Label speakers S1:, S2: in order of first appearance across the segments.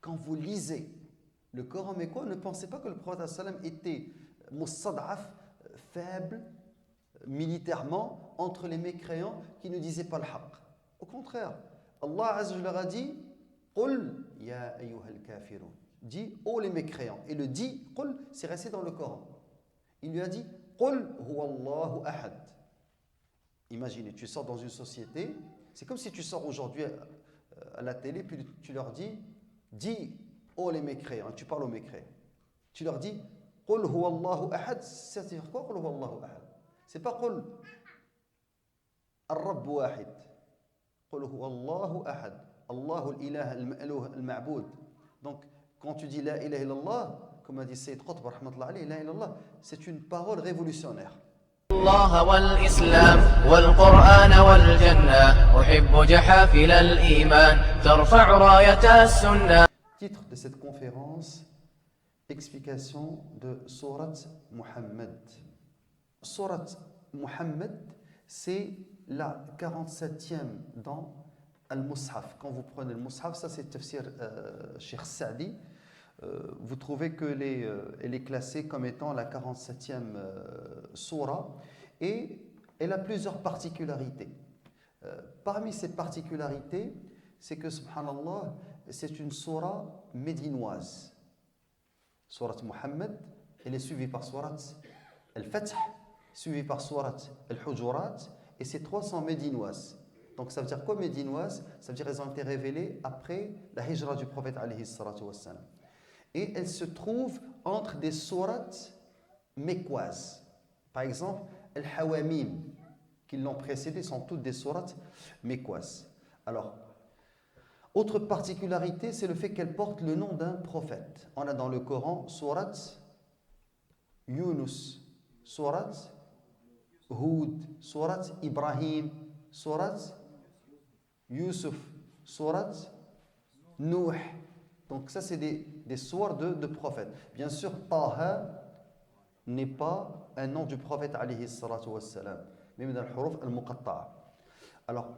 S1: quand vous lisez le Coran, mais quoi, ne pensez pas que le prophète sallam était mustad'af, faible, militairement, entre les mécréants qui ne disaient pas le haqq. Au contraire, Allah Azza wa Jalla a dit Qul ya ayyuhal kafirun. Dit ô les mécréants. Et le dit Qul, c'est resté dans le Coran. Il lui a dit Qul huwa Allahu ahad. Imaginez, tu sors dans une société, c'est comme si tu sors aujourd'hui à la télé, puis tu leur dis ô les mécréants, tu parles aux mécréants. Tu leur dis Qul huwa Allahu ahad, c'est-à-dire quoi Qul huwa Allahu ahad? C'est pas Qul Ar-Rabb wahid. Qul huwa Allahu ahad. Allahu al-ilah al-ma'boud. Donc, quand tu dis la ilaha illallah, comme a dit Sayyid Qutb, rahmatullah alayhi, la ilaha illallah, c'est une parole révolutionnaire.
S2: الله والإسلام والقرآن والجنة أحب جحافل الإيمان ترفع راية السنة.
S1: Titre de cette conférence, explication de Surat Muhammad. Surat Muhammad, c'est la 47e dans Al-Mushaf. Quand vous prenez le Mushaf, ça c'est Tafsir Cheikh Sa'di, vous trouvez qu'elle est classée comme étant la 47e surah et elle a plusieurs particularités. Parmi ces particularités, c'est que, subhanallah, c'est une surah médinoise. Surat Muhammad, elle est suivie par Surat Al-Fath, suivie par Surat Al-Hujurat, et c'est 300 médinoises. Donc ça veut dire quoi médinoises? Ça veut dire qu'elles ont été révélées après la hijra du prophète alayhi salatu wassalam. Et elles se trouvent entre des sourates mécoises. Par exemple, Al-Hawamim, qui l'ont précédé, sont toutes des sourates mécoises. Alors, autre particularité, c'est le fait qu'elles portent le nom d'un prophète. On a dans le Coran Surat Yunus, Surat Hud, Surat Ibrahim, Surat Yusuf, Surat Nuh. Donc ça, c'est des sourates de prophètes. Bien sûr, Taha n'est pas un nom du prophète alayhi salatu wassalam, mais dans le huruf al-muqatta'a. Alors,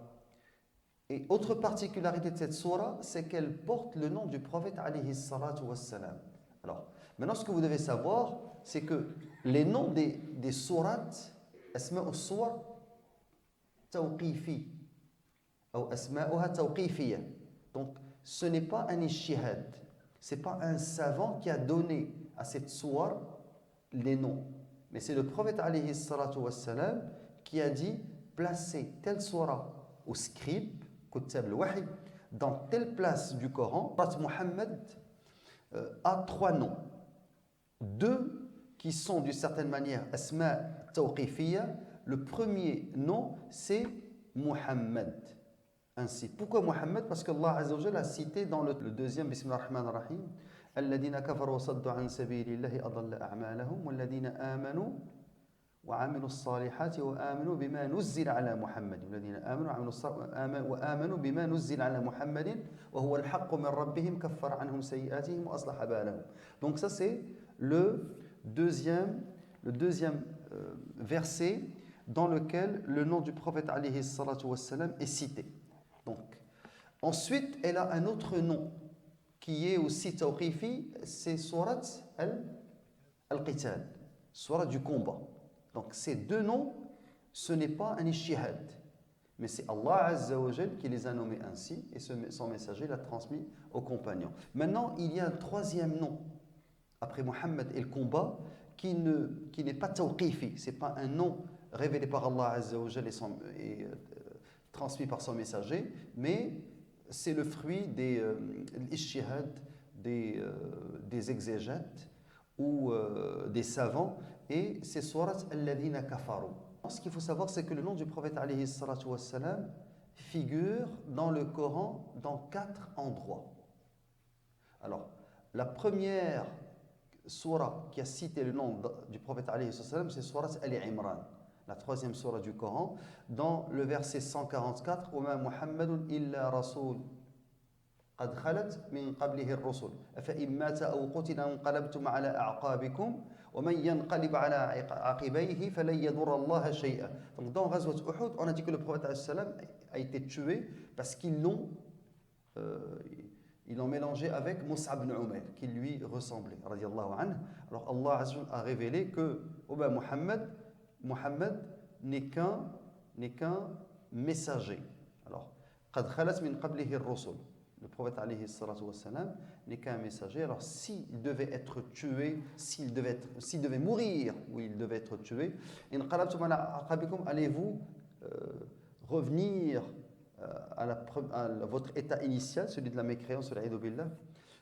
S1: et autre particularité de cette sourate, c'est qu'elle porte le nom du prophète alayhi salatu wassalam. Alors, maintenant ce que vous devez savoir, c'est que les noms des sourates, asma'u as-suwar tawqifi, ou asma'uha tawqifiyya. Donc, ce n'est pas un ishihad, ce n'est pas un savant qui a donné à cette sourate les noms, mais c'est le prophète alayhi salatu wassalam qui a dit placer telle sourate au scribe, Kutab al-Wahy, dans telle place du Coran. Muhammad a 3 noms. 2 qui sont d'une certaine manière asma tawqifiyya. Le premier nom, c'est Muhammad. Ainsi. Pourquoi Muhammad? Parce qu'Allah Azza wa Jalla a cité dans le deuxième Bismillah ar-Rahman ar-Rahim الذين كفروا وصدوا عن سبيل الله أضل أعمالهم والذين آمنوا وعملوا الصالحات وآمنوا بما نزل على محمد والذين آمنوا وآمنوا بما نزل على محمد وهو الحق من ربهم كفر عنهم سيئاتهم وأصلح بالهم. Donc ça c'est le deuxième verset dans lequel le nom du prophète alayhi salatu wassalam est cité. Donc ensuite elle a un autre nom qui est aussi tawqifi, c'est Surat Al-Qital, Surat du combat. Donc ces 2 noms, ce n'est pas un ishihad, mais c'est Allah Azza wa Jal qui les a nommés ainsi et son messager l'a transmis aux compagnons. Maintenant, il y a un 3e nom, après Muhammad et le combat, qui n'est pas tawqifi, ce n'est pas un nom révélé par Allah Azza wa Jal et transmis par son messager, mais c'est le fruit des ishihad, des exégètes ou des savants, et c'est Surat Alladhina Kafaru. Ce qu'il faut savoir, c'est que le nom du prophète alayhi salatu wassalam figure dans le Coran dans 4 endroits. Alors, la première surah qui a cité le nom du prophète alayhi salatu wassalam, c'est Surat Al-Imran, la 3e surah du Coran, dans le verset 144, وَمَا مُحَمَّدٌ إِلَّا رَسُولٌ قَدْ خَلَتْ مِنْ قَبْلِهِ الرُّسُلُ أَفَإِنْ مَاتَ أَوْ قُتِلَ انقلبتم على أعقابكم ومن ينقلب على عقبيه فلن يضر الله شيئا. Donc dans Ghazwat Uhud, on a dit que le prophète a été tué parce qu'ils ils l'ont mélangé avec Mus'ab ibn Umayr, qui lui ressemblait, radiallahu anhu. Alors Allah Azza wa Jalla a révélé que Muhammad n'est qu'un messager. Alors, قد خلت من قبله الرسل. Le prophète alayhi salatu wassalam n'est qu'un messager. Alors s'il devait être tué, s'il devait mourir ou il devait être tué, allez-vous revenir à votre état initial, celui de la mécréance, il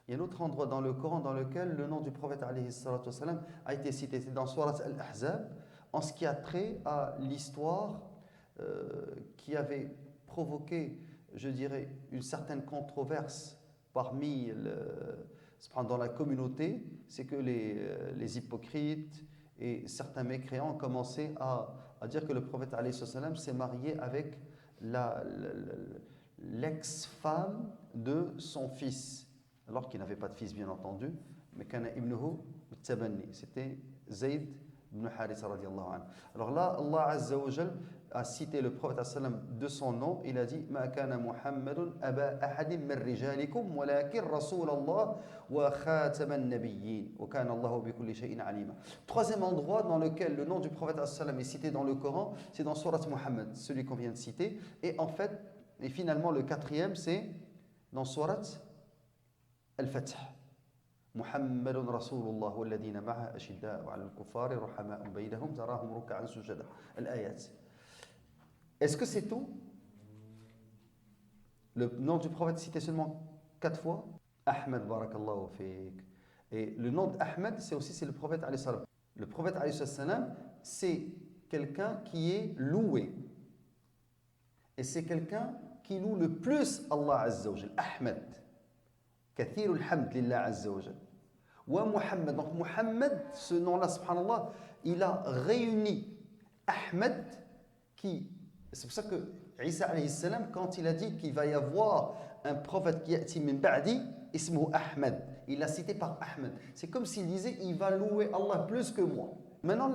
S1: y a un autre endroit dans le Coran dans lequel le nom du prophète alayhi salatu wassalam a été cité, c'est dans Surat Al-Ahzab, en ce qui a trait à l'histoire qui avait provoqué, je dirais, une certaine controverse dans la communauté, c'est que les hypocrites et certains mécréants ont commencé à dire que le prophète alayhi salam s'est marié avec l'ex-femme de son fils, alors qu'il n'avait pas de fils bien entendu, mais kana ibnuhu tabanni, c'était Zayd ibn Haritha radiallahu anhu. Alors là, Allah Azza wa Jal a cité le prophète sallam de son nom, il a dit ma kana Muhammadun aba ahadin min rijalikum walakin rasulallah wa khataman nabiyyin wa kana Allahu bi kulli shay'in alima. Troisième endroit dans lequel le nom du prophète sallam est cité dans le Coran, c'est dans Surat Muhammad, celui qu'on vient de citer, et en fait, et finalement le quatrième c'est dans Surat Al-Fath. محمد رسول الله والذين معه أشداء على الكفار رحماء بينهم تراهم ركعا سجدا الآيات. Est-ce que c'est tout? Le nom du prophète cité seulement 4 fois. Ahmed, barakallahu fik. Et le nom d'Ahmed, c'est le prophète alayhi salam. Le prophète alayhi salam, c'est quelqu'un qui est loué. Et c'est quelqu'un qui loue le plus Allah Azza wa Jal. Ahmed. كثير الحمد لله عز وجل. ومحمد, donc Muhammad, ce nom-là, subhanallah, il a réuni Ahmed qui, c'est pour ça que Isa alayhi salam, quand il a dit qu'il va y avoir un prophète qui ya'ti min ba'di, ismuhu Ahmed, il l'a cité par Ahmed. C'est comme s'il disait, il va louer Allah plus que moi. Maintenant,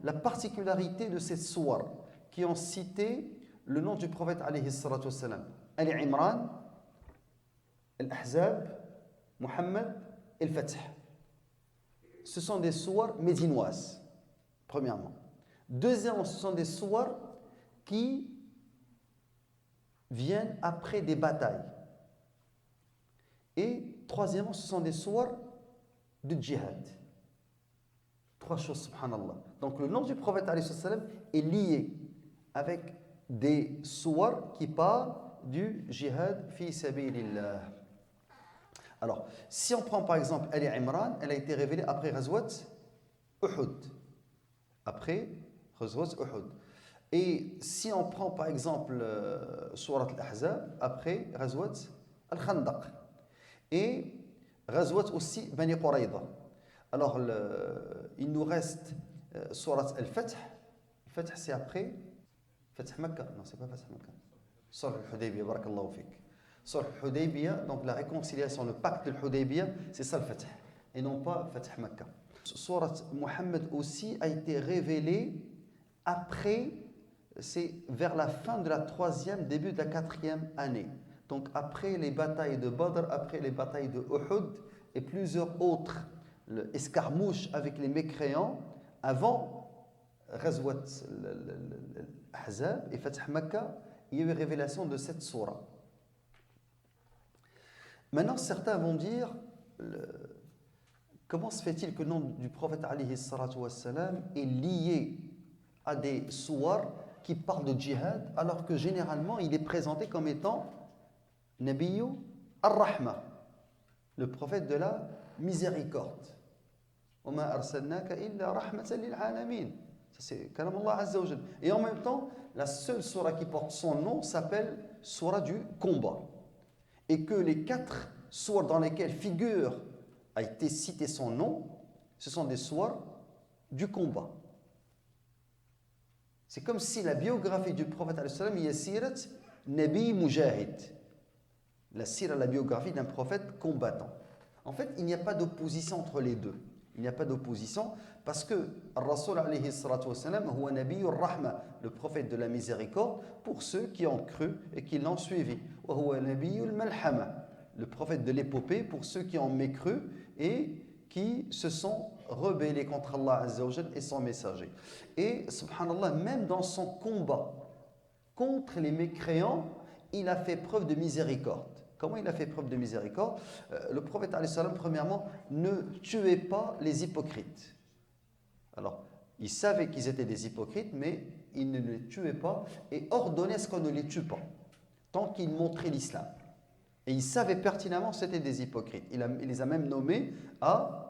S1: la particularité de ces sourates qui ont cité le nom du prophète alayhi salatu wassalam, Ali Imran, Al-Ahzab, Muhammad et Al-Fath. Ce sont des sourates médinoises, premièrement. Deuxièmement, ce sont des sourates qui viennent après des batailles. Et troisièmement, ce sont des sourates de djihad. 3 choses, subhanallah. Donc le nom du prophète alayhi salam est lié avec des sourates qui parlent du djihad fi sabilillah. Alors, si on prend par exemple Ali Imran, elle a été révélée après Ghazwat Uhud. Après Ghazwat Uhud. Et si on prend par exemple Surat Al-Ahzab, après Ghazwat Al-Khandaq. Et Ghazwat aussi Bani Qurayza. Alors, il nous reste Surat Al-Fath. Al-Fath, c'est après Fath Makkah. Non, c'est pas Fath Makkah. Surat Al-Hudaybiyah, barakallahu fik. Sur le Hudaybiyah, donc la réconciliation, le pacte de Hudaybiyah, c'est ça le Fath, et non pas Fath Makkah. Surat Muhammad aussi a été révélée après, c'est vers la fin de la 3e, début de la 4e année. Donc après les batailles de Badr, après les batailles de Uhud et plusieurs autres escarmouches avec les mécréants, avant Ghazwat al-Ahzab et Fath Makkah, il y a eu révélation de cette sourate. Maintenant, certains vont dire, comment se fait-il que le nom du prophète alayhi salatu wassalam est lié à des sourates qui parlent de djihad, alors que généralement il est présenté comme étant Nabiyyu ar-Rahma, le prophète de la miséricorde. وَمَا أَرْسَلْنَاكَ إِلَّا رَحْمَةً لِلْعَالَمِينَ. Ça c'est kalam Allah Azza wa Jal. Et en même temps, la seule sourate qui porte son nom s'appelle sourate du combat. Et que les 4 sourates dans lesquelles figure a été cité son nom, ce sont des sourates du combat. C'est comme si la biographie du prophète il y a sirat Nabi Mujahid, la biographie d'un prophète combattant. En fait, il n'y a pas d'opposition entre les deux. Il n'y a pas d'opposition parce que Rasul alayhi salatu wassalam huwa Nabiyyur Rahma, le prophète de la miséricorde pour ceux qui ont cru et qui l'ont suivi. Wa huwa Nabiyyul Malhama, le prophète de l'épopée pour ceux qui ont mécru et qui se sont rebellés contre Allah Azza wa Jal et son messager. Et subhanallah, même dans son combat contre les mécréants, il a fait preuve de miséricorde. Comment il a fait preuve de miséricorde? Le prophète alayhi salam, premièrement, ne tuait pas les hypocrites. Alors, il savait qu'ils étaient des hypocrites, mais il ne les tuait pas et ordonnait à ce qu'on ne les tue pas, tant qu'ils montraient l'islam. Et il savait pertinemment que c'était des hypocrites. Il les a même nommés à...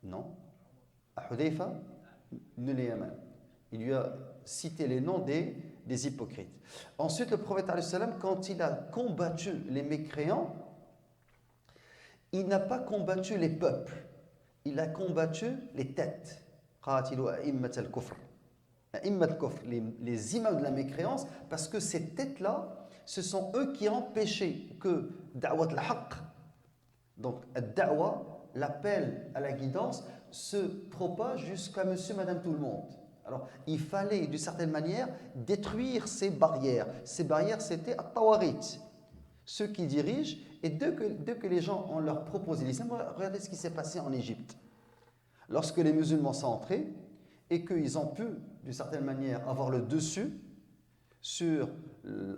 S1: Non, à Hudayfa ibn al-Yaman. Il lui a cité les noms des hypocrites. Ensuite, le prophète alayhi salam, quand il a combattu les mécréants, il n'a pas combattu les peuples, il a combattu les têtes. Les imams de la mécréance, parce que ces têtes-là, ce sont eux qui empêchaient que da'wat al-haqq, donc ad-da'wa, l'appel à la guidance, se propage jusqu'à monsieur, madame, tout le monde. Alors, il fallait, d'une certaine manière, détruire ces barrières. Ces barrières, c'était at-tawarit, ceux qui dirigent. Et dès que les gens ont leur proposé l'islam, regardez ce qui s'est passé en Égypte. Lorsque les musulmans sont entrés et qu'ils ont pu, d'une certaine manière, avoir le dessus sur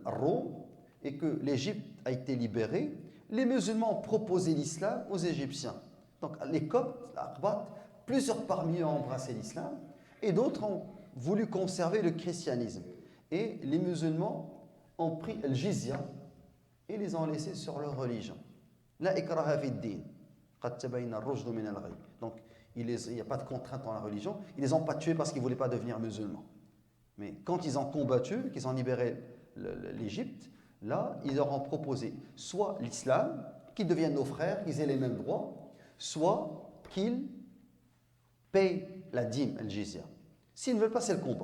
S1: Rome et que l'Égypte a été libérée, les musulmans ont proposé l'islam aux Égyptiens. Donc, les Coptes, les Aqbat, plusieurs parmi eux ont embrassé l'islam. Et d'autres ont voulu conserver le christianisme. Et les musulmans ont pris le jizya et les ont laissés sur leur religion. La ikraha fi d-din. Qad tabayyana ar-rushd min al-ghayy. Donc, il n'y a pas de contrainte dans la religion. Ils ne les ont pas tués parce qu'ils ne voulaient pas devenir musulmans. Mais quand ils ont combattu, qu'ils ont libéré l'Égypte, là, ils leur ont proposé soit l'islam, qu'ils deviennent nos frères, qu'ils aient les mêmes droits, soit qu'ils payent la dîme, le jizya. S'ils ne veulent pas, c'est le combat.